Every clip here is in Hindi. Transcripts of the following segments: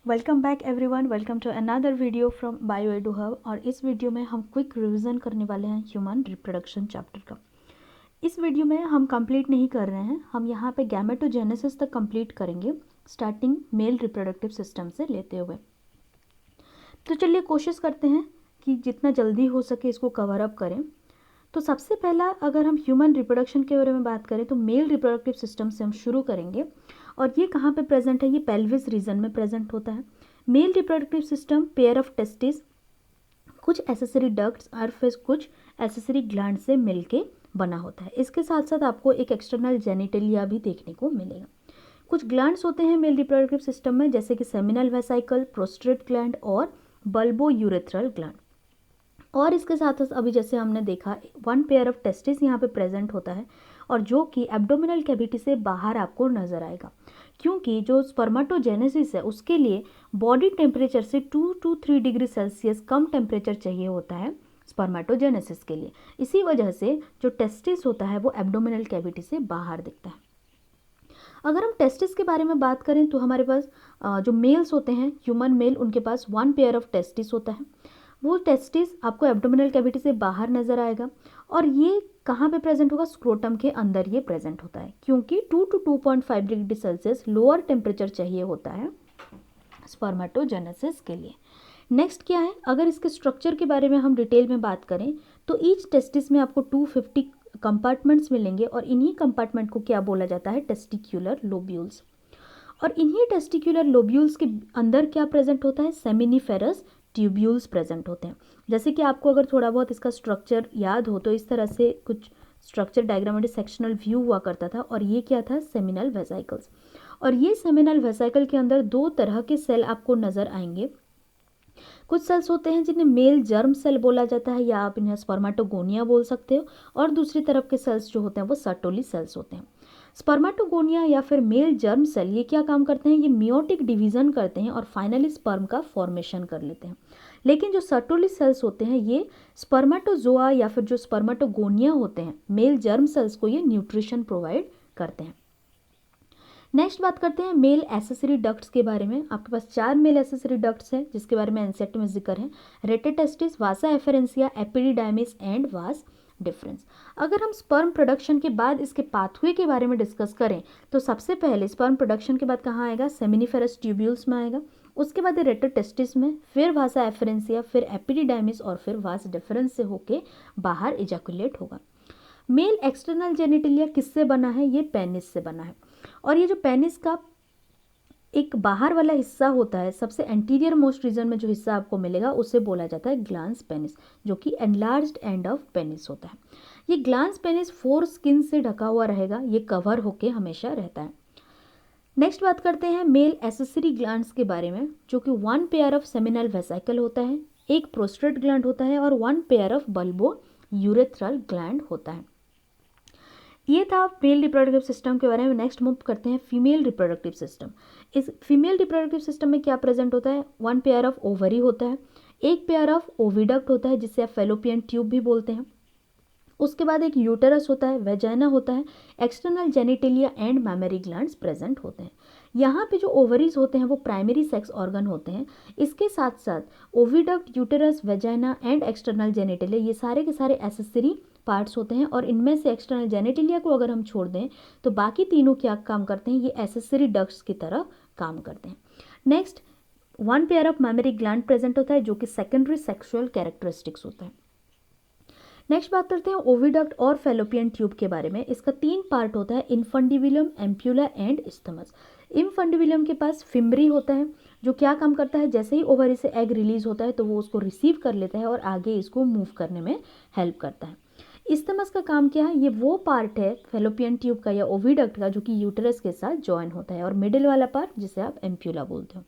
Welcome back everyone, welcome to another video from Bio Edu Hub. और इस वीडियो में हम क्विक रिवीजन करने वाले हैं ह्यूमन रिप्रोडक्शन चैप्टर का। इस वीडियो में हम कंप्लीट नहीं कर रहे हैं, हम यहाँ पे गैमेटोजेनेसिस तक कंप्लीट करेंगे, स्टार्टिंग मेल रिप्रोडक्टिव सिस्टम से लेते हुए। तो चलिए कोशिश करते हैं कि जितना जल्दी हो सके इसको कवर अप करें। तो सबसे पहला अगर हम ह्यूमन रिप्रोडक्शन के बारे में बात करें तो मेल रिप्रोडक्टिव सिस्टम से हम शुरू करेंगे। और ये कहाँ पे प्रेजेंट है? ये पेल्विस रीजन में प्रेजेंट होता है। Male reproductive system pair of testis, कुछ एसेसरी डक्ट्स और फिर कुछ एसेसरी ग्लैंड से मिलके बना होता है। इसके साथ साथ आपको एक एक्सटर्नल जेनिटलिया भी देखने को मिलेगा। कुछ ग्लैंड्स होते हैं मेल रिप्रोडक्टिव सिस्टम में, जैसे कि सेमिनल वेसाइकल, प्रोस्टेट ग्लैंड और बल्बो यूरेथ्रल ग्लैंड। और इसके साथ अभी जैसे हमने देखा 1 पेयर ऑफ टेस्टिस यहाँ पे प्रेजेंट होता है, और जो कि एब्डोमिनल कैविटी से बाहर आपको नजर आएगा, क्योंकि जो स्पर्मेटोजेनेसिस है उसके लिए बॉडी टेम्परेचर से 2 to 3 degree Celsius come temperature चाहिए होता है स्पर्मेटोजेनेसिस के लिए। इसी वजह से जो टेस्टिस होता है वो एब्डोमिनल कैविटी से बाहर दिखता है। अगर हम टेस्टिस के बारे में बात करें तो हमारे पास जो मेल्स होते हैं, ह्यूमन मेल, उनके पास 1 पेयर ऑफ टेस्टिस होता है। वो टेस्टिस आपको एब्डोमिनल कैविटी से बाहर नजर आएगा, और ये कहाँ पे प्रेजेंट होगा? स्क्रोटम के अंदर ये प्रेजेंट होता है, क्योंकि 2 to 2.5 degree Celsius lower temperature चाहिए होता है स्पर्मेटोजेनेसिस के लिए। नेक्स्ट क्या है? अगर इसके स्ट्रक्चर के बारे में हम डिटेल में बात करें तो ईच टेस्टिस में आपको 250 कंपार्टमेंट्स मिलेंगे, और इन्हीं कंपार्टमेंट को क्या बोला जाता है? Testicular lobules. और इन्हीं टेस्टिक्यूलर लोब्यूल्स के अंदर क्या प्रेजेंट होता है? सेमिनिफेरस ट्यूब्यूल्स प्रेजेंट होते हैं। जैसे कि आपको अगर थोड़ा बहुत इसका स्ट्रक्चर याद हो तो इस तरह से कुछ स्ट्रक्चर डायग्राम सेक्शनल व्यू हुआ करता था, और ये क्या था? Seminal vesicles. और ये सेमिनल वेसाइकल के अंदर 2 तरह के सेल आपको नजर आएंगे। कुछ सेल्स होते हैं जिन्हें मेल जर्म सेल बोला जाता है, या आप इन्हें स्पर्मेटोगोनिया बोल सकते हो, और दूसरी तरफ के सेल्स जो होते हैं वो सर्टोली सेल्स होते हैं। स्पर्मेटोगोनिया या फिर मेल जर्म सेल ये क्या काम करते हैं? ये मियोटिक डिवीजन करते हैं और फाइनली स्पर्म का फॉर्मेशन कर लेते हैं। लेकिन जो सर्टोली सेल्स होते हैं ये स्पर्मेटोजोआ या फिर जो स्पर्मेटोगोनिया होते हैं, मेल जर्म सेल्स को ये न्यूट्रिशन प्रोवाइड करते हैं। नेक्स्ट बात करते हैं मेल एसेसरी डक्ट्स के बारे में। आपके पास 4 मेल एसेसरी डक्ट्स हैं, जिसके बारे में एनसेट में जिक्र है। Rete testis, vasa efferentia, epididymis and vas deferens. अगर हम स्पर्म प्रोडक्शन के बाद इसके पाथवे के बारे में डिस्कस करें तो सबसे पहले स्पर्म प्रोडक्शन के बाद कहाँ आएगा? सेमिनिफेरस ट्यूब्यूल्स में आएगा। उसके बाद रेटेटेस्टिस में, फिर वासा एफरेंसिया, फिर एपिडिडाइमिस और फिर वास डिफरेंस से होके बाहर इजैकुलेट होगा। मेल एक्सटर्नल जेनिटलिया किससे बना है? ये पेनिस से बना है। और ये जो पेनिस का एक बाहर वाला हिस्सा होता है, सबसे एंटीरियर मोस्ट रीजन में जो हिस्सा आपको मिलेगा उसे बोला जाता है ग्लांस पेनिस, जो कि एनलार्ज्ड एंड ऑफ पेनिस होता है। ये ग्लांस पेनिस 4 स्किन से ढका हुआ रहेगा, ये कवर होके हमेशा रहता है। नेक्स्ट बात करते हैं मेल एसेसरी ग्लैंड्स के बारे में, जो कि 1 पेयर ऑफ सेमिनल वेसाइकल होता है, एक प्रोस्टेट ग्लैंड होता है, और 1 pair of bulbo urethral gland होता है। ये था मेल रिप्रोडक्टिव सिस्टम के बारे में। नेक्स्ट मूव करते हैं फीमेल रिप्रोडक्टिव सिस्टम। इस फीमेल रिप्रोडक्टिव सिस्टम में क्या प्रेजेंट होता है? 1 पेयर ऑफ ओवरी होता है, एक पेयर ऑफ ओविडक्ट होता है जिसे आप फेलोपियन ट्यूब भी बोलते हैं। उसके बाद एक यूटेरस होता है, वेजाइना होता है, external genitalia and memory glands present होते हैं। यहाँ पे जो ओवरीज होते हैं वो प्राइमरी सेक्स ऑर्गन होते हैं। इसके साथ साथ oviduct, uterus, vagina and external genitalia ये सारे के सारे एसेसरी पार्ट्स होते हैं, और इनमें से एक्सटर्नल जेनिटेलिया को अगर हम छोड़ दें तो बाकी तीनों क्या काम करते हैं? ये एसेसरी डक्ट्स की तरह काम करते हैं। Next 1 pair of mammary gland present होता है, जो कि सेकेंडरी सेक्सुअल कैरेक्टरिस्टिक्स होता है। नेक्स्ट बात करते हैं ओविडक्ट और फेलोपियन ट्यूब के बारे में। इसका 3 पार्ट होता है, infundibulum, ampulla and isthmus. Infundibulum के पास फिम्बरी होता है, जो क्या काम करता है? जैसे ही ओवरी से एग रिलीज होता है तो वो उसको रिसीव कर लेता है और आगे इसको मूव करने में हेल्प करता है। इस्थमस का काम क्या है? ये वो पार्ट है फेलोपियन ट्यूब का या ओविडक्ट का जो कि यूटेरस के साथ ज्वाइन होता है, और मिडिल वाला पार्ट जिसे आप एम्प्यूला बोलते हो।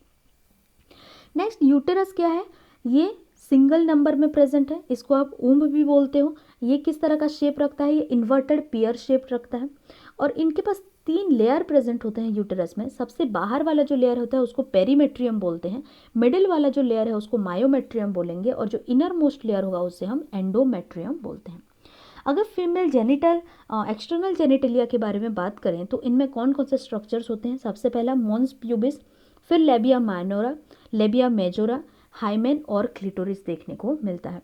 नेक्स्ट यूटेरस क्या है? ये सिंगल नंबर में प्रेजेंट है, इसको आप ऊम्ब भी बोलते हो। ये किस तरह का शेप रखता है? ये इन्वर्टेड पियर शेप रखता है, और इनके पास 3 लेयर प्रेजेंट होते हैं यूटेरस में। सबसे बाहर वाला जो लेयर होता है उसको पेरीमेट्रियम बोलते हैं, मिडिल वाला जो लेयर है उसको मायोमेट्रियम बोलेंगे, और जो इनर मोस्ट लेयर होगा उसे हम एंडोमेट्रियम बोलते हैं। अगर फीमेल जेनिटल एक्सटर्नल जेनिटलिया के बारे में बात करें तो इनमें कौन कौन से स्ट्रक्चर्स होते हैं? सबसे पहला मॉन्स प्यूबिस, फिर labia minora, labia majora, hymen और क्लिटोरिस देखने को मिलता है।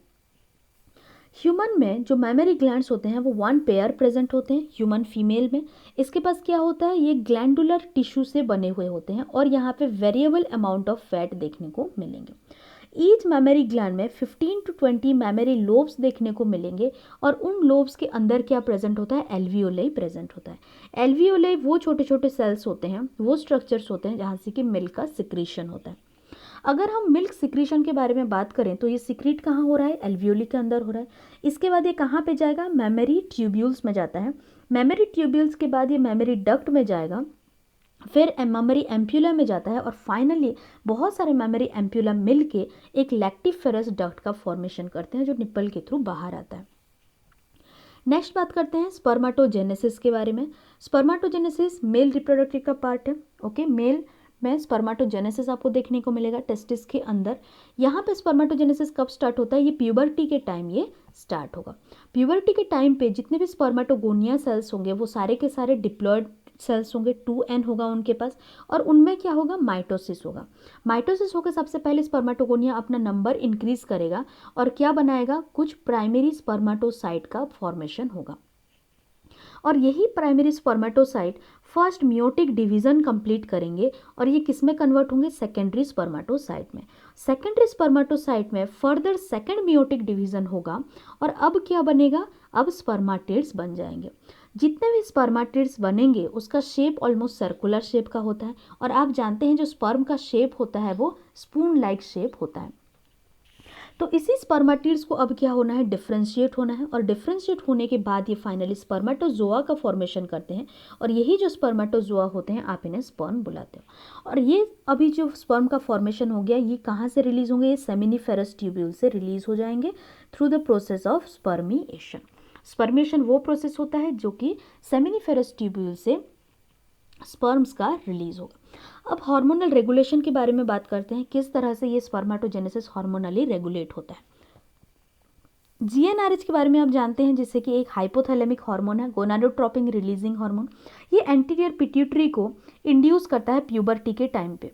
ह्यूमन में जो मैमरी ग्लैंड्स होते हैं वो 1 पेयर प्रेजेंट होते हैं ह्यूमन फीमेल में। इसके पास क्या होता है, ये ग्लैंडुलर टिश्यू से बने हुए होते हैं और यहाँ पे वेरिएबल अमाउंट ऑफ फैट देखने को मिलेंगे। ईच मैमरी ग्लैंड में 15 to 20 मैमरी लोब्स देखने को मिलेंगे और उन लोब्स के अंदर क्या प्रेजेंट होता है, एल्वियोलाई प्रेजेंट होता है। एल्वियोलाई वो छोटे छोटे सेल्स होते हैं, वो स्ट्रक्चर्स होते हैं जहाँ से कि मिल्क का सिक्रीशन होता है। अगर हम मिल्क सिक्रीशन के बारे में बात करें तो ये सिक्रीट कहाँ हो रहा है, एल्वियोली के अंदर हो रहा है। इसके बाद ये कहाँ पे जाएगा, मेमोरी ट्यूब्यूल्स में जाता है। मेमोरी ट्यूब्यूल्स के बाद ये मेमोरी डक्ट में जाएगा, फिर मेमोरी एम्प्यूला में जाता है और फाइनली बहुत सारे मेमोरी एम्प्यूला मिलके एक लैक्टिफेरस डक्ट का फॉर्मेशन करते हैं जो निप्पल के थ्रू बाहर आता है। नेक्स्ट बात करते हैं स्पर्माटोजेनेसिस के बारे में। स्पर्माटोजेनेसिस मेल रिप्रोडक्टिव का पार्ट है। ओके, मेल में स्पर्माटोजेनेसिस आपको देखने को मिलेगा टेस्टिस के अंदर। यहाँ पे स्पर्माटोजेनेसिस कब स्टार्ट होता है, ये प्यूबर्टी के टाइम ये स्टार्ट होगा। प्यूबर्टी के टाइम पे जितने भी स्पर्माटोगोनिया सेल्स होंगे वो सारे के सारे डिप्लॉयड सेल्स होंगे, 2n होगा उनके पास, और उनमें क्या होगा, माइटोसिस होगा। माइटोसिस होकर सबसे पहले स्पर्माटोगोनिया अपना नंबर इंक्रीज करेगा और क्या बनाएगा, कुछ प्राइमरी स्पर्माटोसाइट का फॉर्मेशन होगा और यही primary spermatocyte first meiotic division complete करेंगे और ये किस में कन्वर्ट होंगे, सेकेंडरी स्पर्माटोसाइट में। सेकेंडरी स्पर्माटोसाइट में फर्दर सेकेंड मियोटिक डिवीजन होगा और अब क्या बनेगा, अब स्पर्माटिड्स बन जाएंगे। जितने भी स्पर्माटिड्स बनेंगे उसका शेप ऑलमोस्ट सर्कुलर शेप का होता है और आप जानते हैं जो स्पर्म का शेप होता है वो स्पून लाइक शेप होता है। तो इसी स्पर्माटिड्स को अब क्या होना है, डिफ्रेंशिएट होना है और डिफ्रेंशिएट होने के बाद ये फाइनली स्पर्माटोजोआ का फॉर्मेशन करते हैं और यही जो स्पर्माटोजोआ होते हैं आप इन्हें स्पर्म बुलाते हो। और ये अभी जो स्पर्म का फॉर्मेशन हो गया ये कहाँ से रिलीज होंगे, ये सेमिनिफेरस ट्यूब्यूल से रिलीज हो जाएंगे through the process of spermiation. Spermiation वो प्रोसेस होता है जो कि सेमिनिफेरस ट्यूब्यूल से स्पर्म्स का रिलीज होगा। अब हार्मोनल रेगुलेशन के बारे में बात करते हैं, किस तरह से ये स्पर्माटोजेनेसिस हार्मोनली रेगुलेट होता है। जीएनआरएच के बारे में आप जानते हैं जिससे कि एक हाइपोथैलेमिक हार्मोन है, गोनाडोट्रोपिन रिलीजिंग हार्मोन। ये एंटीरियर पिट्यूटरी को इंड्यूस करता है प्यूबर्टी के टाइम पे।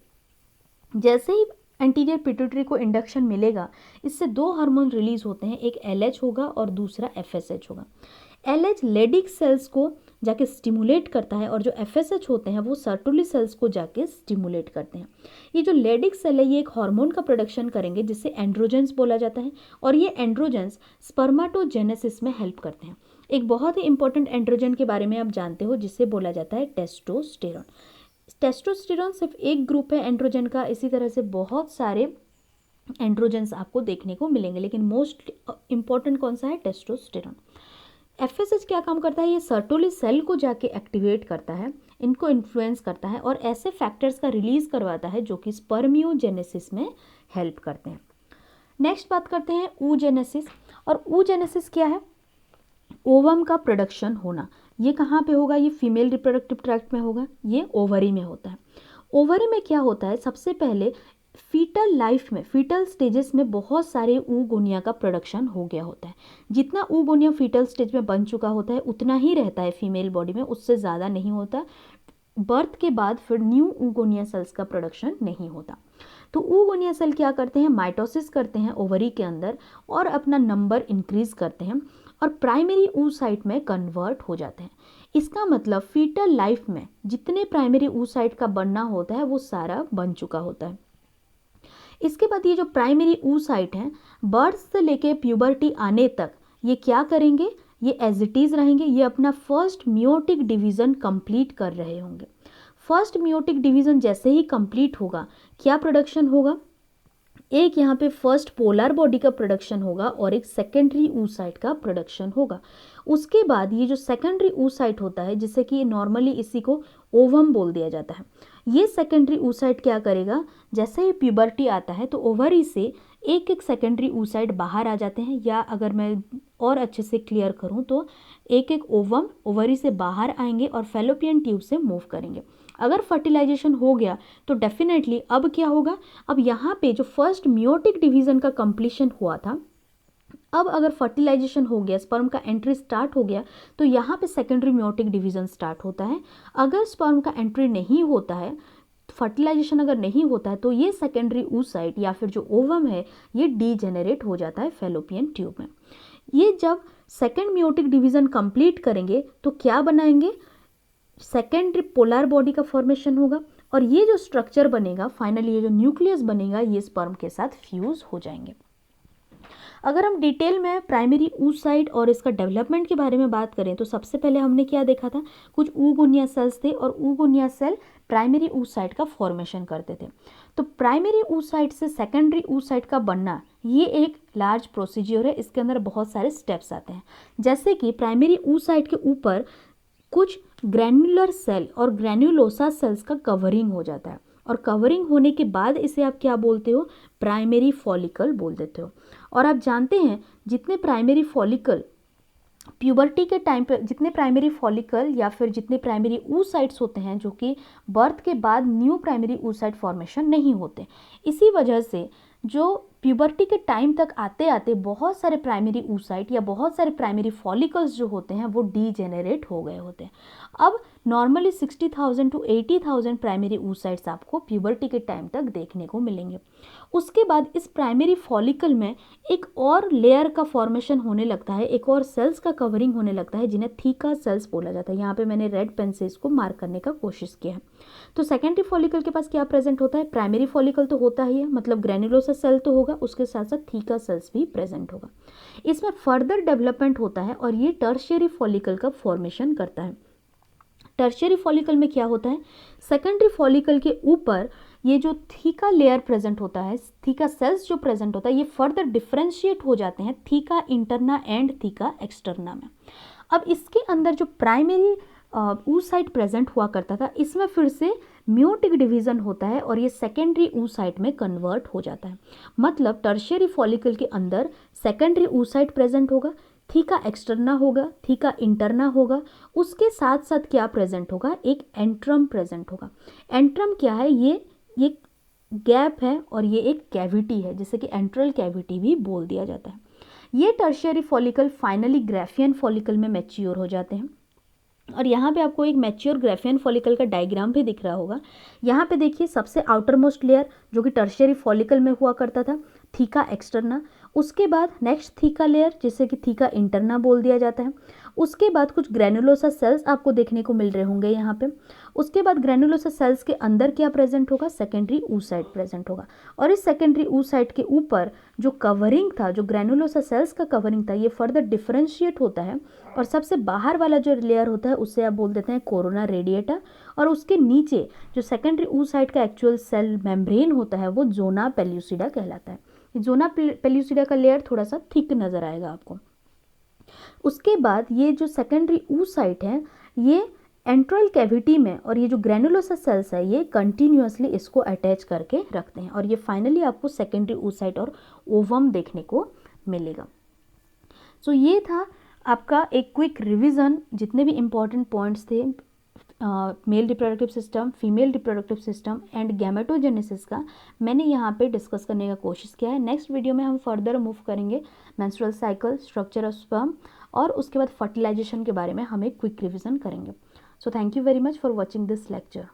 जैसे ही एंटीरियर पिट्यूटरी को इंडक्शन मिलेगा इससे 2 हार्मोन रिलीज होते हैं, एक एलएच होगा और दूसरा एफएसएच होगा। एलएच लेडिक सेल्स को जाके स्टिमुलेट करता है और जो एफएसएच होते हैं वो सर्टुली सेल्स को जाके स्टिमुलेट करते हैं। ये जो लेडिक सेल है ये एक हार्मोन का प्रोडक्शन करेंगे जिससे एंड्रोजेंस बोला जाता है और ये एंड्रोजेंस स्पर्माटोजेनेसिस में हेल्प करते हैं। एक बहुत ही इंपॉर्टेंट एंड्रोजन के बारे में आप जानते हो जिससे बोला जाता है टेस्टोस्टेरॉन। टेस्टोस्टेरॉन सिर्फ एक ग्रुप है एंड्रोजन का, इसी तरह से बहुत सारे एंड्रोजेंस आपको देखने को मिलेंगे लेकिन मोस्ट इंपॉर्टेंट कौन सा है, टेस्टोस्टेरॉन। एफएसएच क्या काम करता है, ये सर्टोली सेल को जाके एक्टिवेट करता है, इनको इन्फ्लुएंस करता है और ऐसे फैक्टर्स का रिलीज करवाता है जो कि स्पर्मियोजेनेसिस में हेल्प करते हैं। नेक्स्ट बात करते हैं oogenesis। और oogenesis क्या है, ओवम का प्रोडक्शन होना। ये कहाँ पे होगा, ये फीमेल रिप्रोडक्टिव ट्रैक्ट में होगा, ये ओवरी में होता है। ओवरी में क्या होता है, सबसे पहले फीटल लाइफ में, फीटल स्टेजेस में बहुत सारे oogonia का प्रोडक्शन हो गया होता है। जितना oogonia फीटल स्टेज में बन चुका होता है उतना ही रहता है फीमेल बॉडी में, उससे ज़्यादा नहीं होता। बर्थ के बाद फिर न्यू oogonia सेल्स का प्रोडक्शन नहीं होता। तो oogonia सेल क्या करते हैं, माइटोसिस करते हैं ओवरी के अंदर और अपना नंबर इंक्रीज करते हैं और प्राइमरी oocyte में कन्वर्ट हो जाते हैं। इसका मतलब फीटल लाइफ में जितने प्राइमरी oocyte का बनना होता है वो सारा बन चुका होता है। इसके बाद ये जो प्राइमरी oocyte हैं बर्थ से लेके प्यूबर्टी आने तक ये क्या करेंगे, ये एज इट इज रहेंगे, ये अपना फर्स्ट मियोटिक डिवीजन कंप्लीट कर रहे होंगे। फर्स्ट मियोटिक डिवीजन जैसे ही कंप्लीट होगा क्या प्रोडक्शन होगा, एक यहाँ पे फर्स्ट पोलर बॉडी का प्रोडक्शन होगा और एक सेकेंडरी oocyte का प्रोडक्शन होगा। उसके बाद ये जो सेकेंडरी oocyte होता है जिससे कि नॉर्मली इसी को ओवम बोल दिया जाता है, ये सेकेंडरी oocyte क्या करेगा, जैसे ही प्यूबर्टी आता है तो ओवरी से एक एक सेकेंडरी oocyte बाहर आ जाते हैं, या अगर मैं और अच्छे से क्लियर करूं तो एक एक ओवम ओवरी से बाहर आएंगे और फैलोपियन ट्यूब से मूव करेंगे। अगर फर्टिलाइजेशन हो गया तो डेफिनेटली अब क्या होगा, अब यहाँ पे जो फर्स्ट मियोटिक डिवीजन का कंप्लीशन हुआ था, अब अगर फर्टिलाइजेशन हो गया, स्पर्म का एंट्री स्टार्ट हो गया तो यहाँ पे सेकेंडरी मियोटिक डिवीजन स्टार्ट होता है। अगर स्पर्म का एंट्री नहीं होता है फर्टिलाइजेशन अगर नहीं होता है तो ये सेकेंडरी oocyte या फिर जो ओवम है ये डीजेनरेट हो जाता है फैलोपियन ट्यूब में। ये जब सेकेंड मियोटिक डिवीजन कंप्लीट करेंगे तो क्या बनाएंगे, सेकेंडरी पोलर बॉडी का फॉर्मेशन होगा और ये जो स्ट्रक्चर बनेगा फाइनली, ये जो न्यूक्लियस बनेगा ये स्पर्म के साथ फ्यूज हो जाएंगे। अगर हम डिटेल में प्राइमरी oocyte और इसका डेवलपमेंट के बारे में बात करें तो सबसे पहले हमने क्या देखा था, कुछ oogonia सेल्स थे और oogonia सेल प्राइमरी oocyte का फॉर्मेशन करते थे। तो प्राइमरी oocyte से सेकेंडरी oocyte का बनना ये एक लार्ज प्रोसीजर है, इसके अंदर बहुत सारे स्टेप्स आते हैं। जैसे कि प्राइमरी oocyte के ऊपर कुछ ग्रैन्युलर सेल और ग्रैन्युलोसा सेल्स का कवरिंग हो जाता है और कवरिंग होने के बाद इसे आप क्या बोलते हो, प्राइमरी फॉलिकल बोल देते हो। और आप जानते हैं जितने प्राइमरी फॉलिकल प्यूबर्टी के टाइम पे, जितने प्राइमरी फॉलिकल या फिर जितने प्राइमरी oocytes होते हैं जो कि बर्थ के बाद न्यू प्राइमरी oocyte फॉर्मेशन नहीं होते, इसी वजह से जो प्यूबर्टी के टाइम तक आते आते बहुत सारे प्राइमरी oocyte या बहुत सारे प्राइमरी फॉलिकल्स जो होते हैं वो डीजेनरेट हो गए होते हैं। अब नॉर्मली 60,000 to 80,000 प्राइमरी oocytes आपको प्यूबर्टी के टाइम तक देखने को मिलेंगे। उसके बाद इस प्राइमरी फॉलिकल में एक और लेयर का फॉर्मेशन होने लगता है, एक और सेल्स का कवरिंग होने लगता है जिन्हें थीका सेल्स बोला जाता है। यहाँ पे मैंने रेड पेन से इसको मार्क करने का कोशिश किया है। तो सेकेंडरी फॉलिकल के पास क्या प्रेजेंट होता है, प्राइमरी फॉलिकल तो होता ही है, मतलब ग्रैन्युलोसा सेल तो होगा, उसके साथ साथ थीका सेल्स भी प्रेजेंट होगा। इसमें फर्दर डेवलपमेंट होता है और ये टर्शियरी फॉलिकल का फॉर्मेशन करता है। टर्शियरी फॉलिकल में क्या होता है, सेकेंडरी फॉलिकल के ऊपर ये जो थीका लेयर प्रेजेंट होता है, थीका सेल्स जो प्रेजेंट होता है, ये फर्दर डिफरेंशिएट हो जाते हैं theca interna and theca externa में। अब इसके अंदर जो प्राइमरी oocyte प्रेजेंट हुआ करता था, इसमें फिर से म्योटिक डिवीजन होता है और ये सेकेंडरी oocyte में कन्वर्ट हो जाता है। मतलब टर्शियरी फॉलिकल के अंदर सेकेंडरी oocyte प्रेजेंट होगा, थीका एक्सटर्ना होगा, थीका इंटरना होगा, उसके साथ साथ क्या प्रेजेंट होगा, एक एंट्रम प्रेजेंट होगा। एंट्रम क्या है, ये गैप है और ये एक कैविटी है जिसे कि एंट्रल कैविटी भी बोल दिया जाता है। ये tertiary follicle finally Graafian follicle में मैच्योर हो जाते हैं और यहाँ पे आपको एक मैच्योर ग्राफियन फॉलिकल का डायग्राम भी दिख रहा होगा। यहाँ पे देखिए सबसे आउटर मोस्ट लेयर जो कि टर्शियरी फॉलिकल में हुआ करता था, थीका एक्सटर्ना, उसके बाद नेक्स्ट थीका लेयर जिसे कि थीका इंटरना बोल दिया जाता है। उसके बाद कुछ ग्रैन्युलोसा सेल्स आपको देखने को मिल रहे होंगे यहाँ पे। उसके बाद ग्रैन्युलोसा सेल्स के अंदर क्या प्रेजेंट होगा, सेकेंडरी oocyte प्रेजेंट होगा और इस सेकेंडरी oocyte के ऊपर जो कवरिंग था, जो ग्रैन्युलोसा सेल्स का कवरिंग था, ये फर्दर डिफरेंशिएट होता है और सबसे बाहर वाला जो लेयर होता है उससे आप बोल देते हैं कोरोना रेडिएटा और उसके नीचे जो सेकेंडरी oocyte का एक्चुअल सेल मेम्ब्रेन होता है वो जोना पेल्यूसिडा कहलाता है। जोना पेल्यूसिडा का लेयर थोड़ा सा थिक नजर आएगा आपको। उसके बाद ये जो सेकेंडरी oocyte है ये एंट्रल कैविटी में और ये जो ग्रैन्युलोसा सेल्स है ये कंटिन्यूअसली इसको अटैच करके रखते हैं और ये फाइनली आपको सेकेंडरी oocyte और ओवम देखने को मिलेगा। सो ये था आपका एक क्विक रिवीजन, जितने भी इम्पॉर्टेंट पॉइंट्स थे male reproductive system, female reproductive system and gametogenesis का मैंने यहाँ पे डिस्कस करने का कोशिश किया है। नेक्स्ट वीडियो में हम फर्दर मूव करेंगे menstrual cycle, structure of sperm और उसके बाद फर्टिलाइजेशन के बारे में हम एक क्विक रिवीजन करेंगे। So thank you very much for watching this lecture.